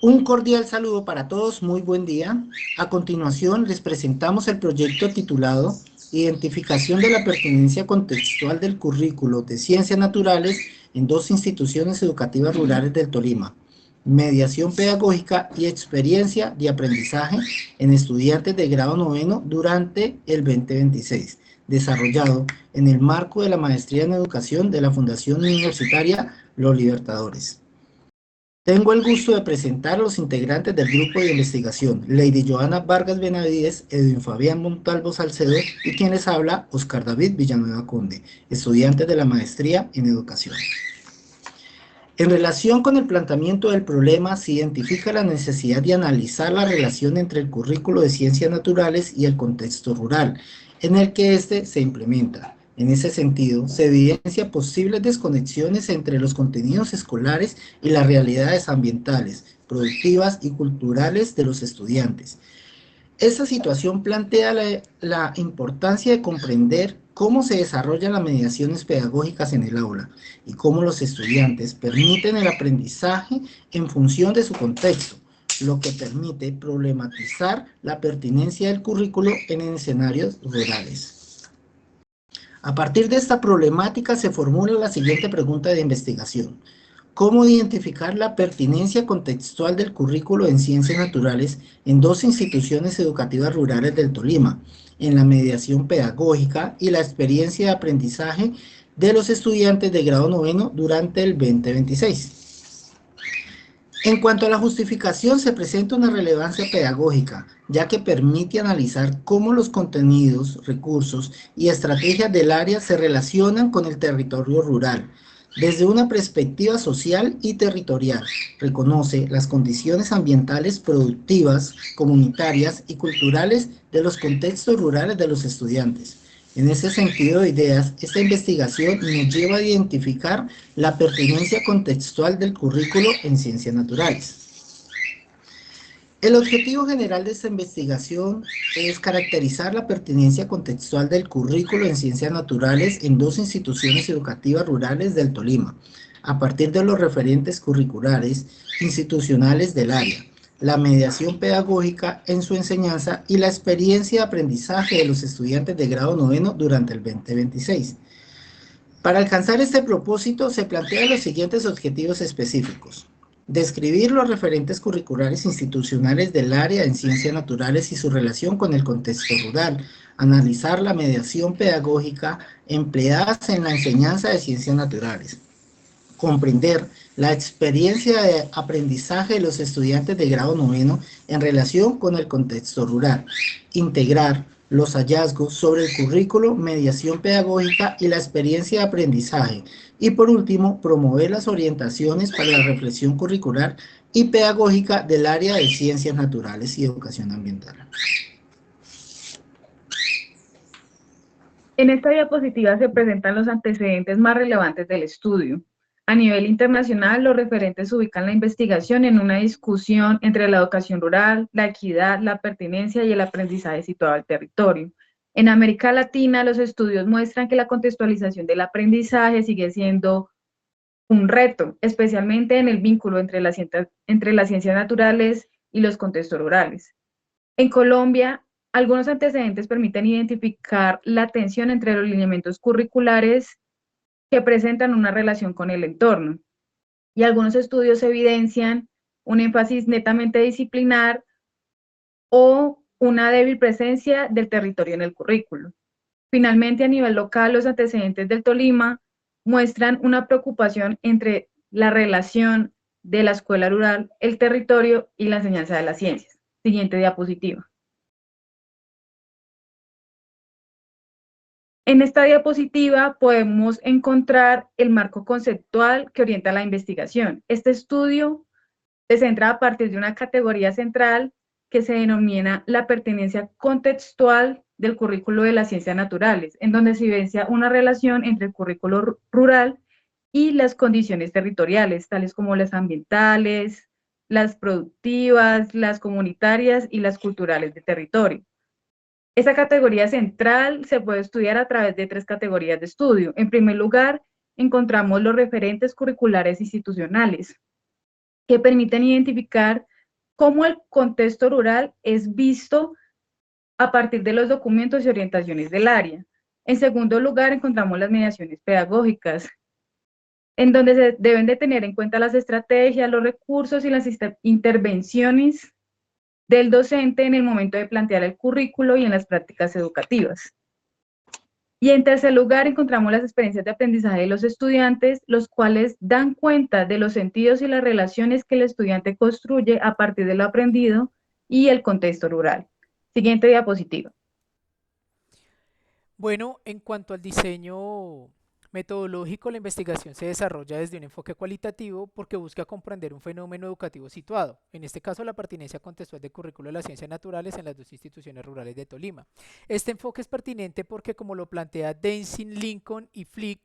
Un cordial saludo para todos, muy buen día. A continuación les presentamos el proyecto titulado Identificación de la pertinencia contextual del currículo de Ciencias Naturales en dos instituciones educativas rurales del Tolima. Mediación pedagógica y experiencia de aprendizaje en estudiantes de grado noveno durante el 2026, desarrollado en el marco de la Maestría en Educación de la Fundación Universitaria Los Libertadores. Tengo el gusto de presentar a los integrantes del grupo de investigación, Lady Joana Vargas Benavides, Edwin Fabián Montalvo Salcedo y quien les habla, Oscar David Villanueva Conde, estudiantes de la maestría en educación. En relación con el planteamiento del problema, se identifica la necesidad de analizar la relación entre el currículo de ciencias naturales y el contexto rural, en el que éste se implementa. En ese sentido, se evidencia posibles desconexiones entre los contenidos escolares y las realidades ambientales, productivas y culturales de los estudiantes. Esta situación plantea la importancia de comprender cómo se desarrollan las mediaciones pedagógicas en el aula y cómo los estudiantes permiten el aprendizaje en función de su contexto, lo que permite problematizar la pertinencia del currículo en escenarios rurales. A partir de esta problemática se formula la siguiente pregunta de investigación. ¿Cómo identificar la pertinencia contextual del currículo en ciencias naturales en dos instituciones educativas rurales del Tolima, en la mediación pedagógica y la experiencia de aprendizaje de los estudiantes de grado noveno durante el 2026? En cuanto a la justificación, se presenta una relevancia pedagógica, ya que permite analizar cómo los contenidos, recursos y estrategias del área se relacionan con el territorio rural, desde una perspectiva social y territorial. Reconoce las condiciones ambientales productivas, comunitarias y culturales de los contextos rurales de los estudiantes. En ese sentido de ideas, esta investigación nos lleva a identificar la pertinencia contextual del currículo en ciencias naturales. El objetivo general de esta investigación es caracterizar la pertinencia contextual del currículo en ciencias naturales en dos instituciones educativas rurales del Tolima, a partir de los referentes curriculares institucionales del área, la mediación pedagógica en su enseñanza y la experiencia de aprendizaje de los estudiantes de grado noveno durante el 2026. Para alcanzar este propósito se plantean los siguientes objetivos específicos. Describir los referentes curriculares institucionales del área en ciencias naturales y su relación con el contexto rural. Analizar la mediación pedagógica empleada en la enseñanza de ciencias naturales. Comprender la experiencia de aprendizaje de los estudiantes de grado noveno en relación con el contexto rural. Integrar los hallazgos sobre el currículo, mediación pedagógica y la experiencia de aprendizaje. Y por último, promover las orientaciones para la reflexión curricular y pedagógica del área de ciencias naturales y educación ambiental. En esta diapositiva se presentan los antecedentes más relevantes del estudio. A nivel internacional, los referentes ubican la investigación en una discusión entre la educación rural, la equidad, la pertinencia y el aprendizaje situado al territorio. En América Latina, los estudios muestran que la contextualización del aprendizaje sigue siendo un reto, especialmente en el vínculo entre las ciencias naturales y los contextos rurales. En Colombia, algunos antecedentes permiten identificar la tensión entre los lineamientos curriculares que presentan una relación con el entorno. Y algunos estudios evidencian un énfasis netamente disciplinar o una débil presencia del territorio en el currículo. Finalmente, a nivel local, los antecedentes del Tolima muestran una preocupación entre la relación de la escuela rural, el territorio y la enseñanza de las ciencias. Siguiente diapositiva. En esta diapositiva podemos encontrar el marco conceptual que orienta la investigación. Este estudio se centra a partir de una categoría central que se denomina la pertinencia contextual del currículo de las ciencias naturales, en donde se evidencia una relación entre el currículo rural y las condiciones territoriales, tales como las ambientales, las productivas, las comunitarias y las culturales de territorio. Esta categoría central se puede estudiar a través de tres categorías de estudio. En primer lugar, encontramos los referentes curriculares institucionales, que permiten identificar cómo el contexto rural es visto a partir de los documentos y orientaciones del área. En segundo lugar, encontramos las mediaciones pedagógicas, en donde se deben de tener en cuenta las estrategias, los recursos y las intervenciones del docente en el momento de plantear el currículo y en las prácticas educativas. Y en tercer lugar, encontramos las experiencias de aprendizaje de los estudiantes, los cuales dan cuenta de los sentidos y las relaciones que el estudiante construye a partir de lo aprendido y el contexto rural. Siguiente diapositiva. Bueno, en cuanto al diseño metodológico, la investigación se desarrolla desde un enfoque cualitativo porque busca comprender un fenómeno educativo situado, en este caso la pertinencia contextual del currículo de las ciencias naturales en las dos instituciones rurales de Tolima. Este enfoque es pertinente porque, como lo plantea Denzin, Lincoln y Flick,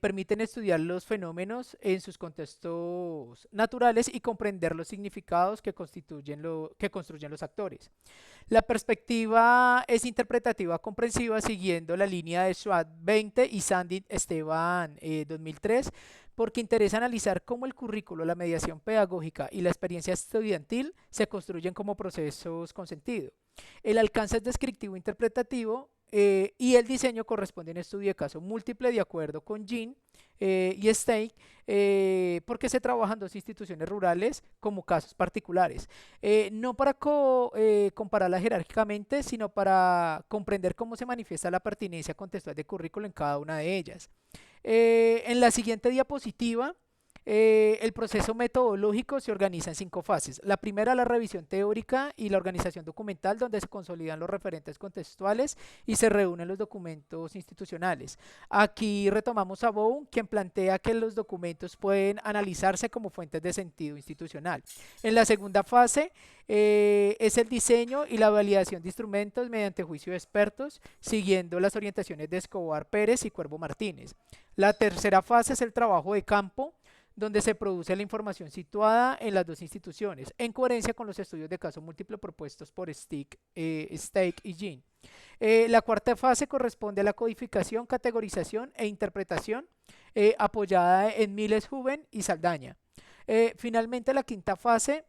permiten estudiar los fenómenos en sus contextos naturales y comprender los significados que construyen los actores. La perspectiva es interpretativa comprensiva siguiendo la línea de Schwab 20 y Sandin Esteban 2003, porque interesa analizar cómo el currículo, la mediación pedagógica y la experiencia estudiantil se construyen como procesos con sentido. El alcance es descriptivo interpretativo y el diseño corresponde a un estudio de caso múltiple de acuerdo con Jean y Stein, porque se trabajan dos instituciones rurales como casos particulares, no para compararlas jerárquicamente, sino para comprender cómo se manifiesta la pertinencia contextual de currículo en cada una de ellas. En la siguiente diapositiva, el proceso metodológico se organiza en 5 fases. La primera, la revisión teórica y la organización documental, donde se consolidan los referentes contextuales y se reúnen los documentos institucionales. Aquí retomamos a Bowen, quien plantea que los documentos pueden analizarse como fuentes de sentido institucional. En la segunda fase es el diseño y la validación de instrumentos mediante juicio de expertos, siguiendo las orientaciones de Escobar Pérez y Cuervo Martínez. La tercera fase es el trabajo de campo, donde se produce la información situada en las dos instituciones, en coherencia con los estudios de caso múltiplo propuestos por Stake y Jean. La cuarta fase corresponde a la codificación, categorización e interpretación, apoyada en Miles, Huben y Saldaña. Finalmente, la quinta fase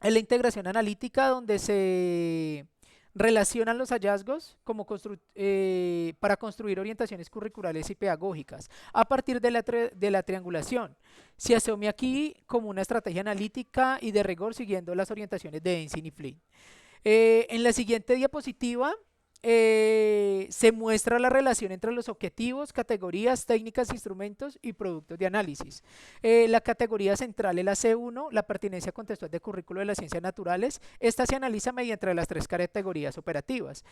es la integración analítica, donde se relacionan los hallazgos para construir orientaciones curriculares y pedagógicas a partir de la triangulación. Se asume aquí como una estrategia analítica y de rigor siguiendo las orientaciones de Denzin y Flynn. En la siguiente diapositiva se muestra la relación entre los objetivos, categorías, técnicas, instrumentos y productos de análisis. La categoría central es la C1, la pertinencia contextual de currículo de las ciencias naturales. Esta se analiza mediante las 3 categorías operativas.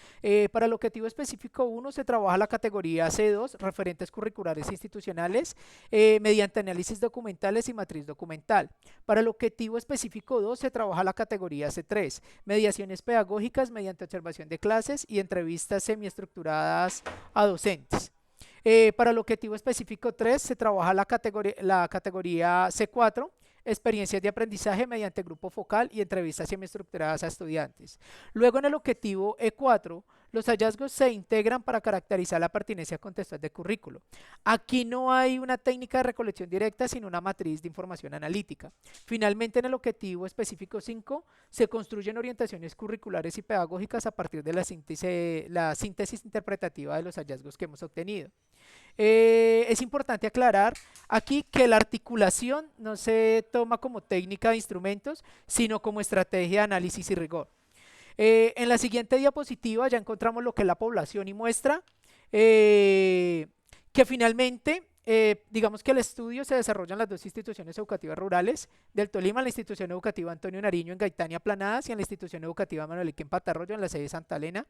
Para el objetivo específico 1 se trabaja la categoría C2, referentes curriculares institucionales, mediante análisis documentales y matriz documental. Para el objetivo específico 2 se trabaja la categoría C3, mediaciones pedagógicas mediante observación de clases y entrevistas semiestructuradas a docentes. Para el objetivo específico 3 se trabaja la categoría C4, experiencias de aprendizaje mediante grupo focal y entrevistas semiestructuradas a estudiantes. Luego, en el objetivo E4, los hallazgos se integran para caracterizar la pertinencia contextual del currículo. Aquí no hay una técnica de recolección directa, sino una matriz de información analítica. Finalmente, en el objetivo específico 5, se construyen orientaciones curriculares y pedagógicas a partir de la síntesis interpretativa de los hallazgos que hemos obtenido. Es importante aclarar aquí que la articulación no se toma como técnica de instrumentos, sino como estrategia de análisis y rigor. En la siguiente diapositiva ya encontramos lo que es la población y muestra, que finalmente, digamos que el estudio se desarrolla en las dos instituciones educativas rurales del Tolima, en la institución educativa Antonio Nariño en Gaitania Planadas y en la institución educativa Manuelique en Patarroyo, en la sede de Santa Elena,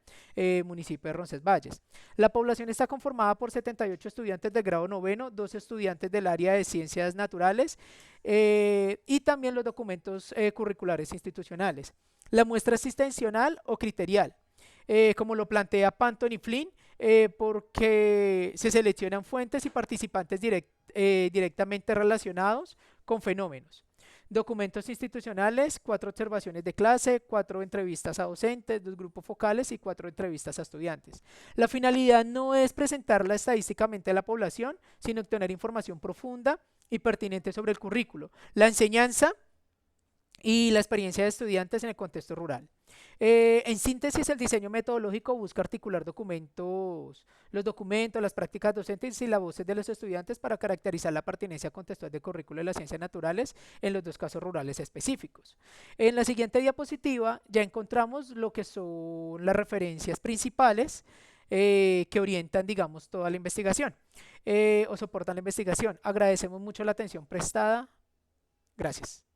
municipio de Roncesvalles. La población está conformada por 78 estudiantes de grado noveno, 2 estudiantes del área de ciencias naturales y también los documentos curriculares institucionales. La muestra es extensional o criterial, como lo plantea Panton y Flynn, porque se seleccionan fuentes y participantes directamente relacionados con fenómenos. Documentos institucionales, 4 observaciones de clase, 4 entrevistas a docentes, 2 grupos focales y 4 entrevistas a estudiantes. La finalidad no es presentarla estadísticamente a la población, sino obtener información profunda y pertinente sobre el currículo, la enseñanza y la experiencia de estudiantes en el contexto rural. En síntesis, el diseño metodológico busca articular los documentos, las prácticas docentes y las voces de los estudiantes para caracterizar la pertinencia contextual del currículo de las ciencias naturales en los dos casos rurales específicos. En la siguiente diapositiva ya encontramos lo que son las referencias principales que orientan, digamos, toda la investigación o soportan la investigación. Agradecemos mucho la atención prestada. Gracias.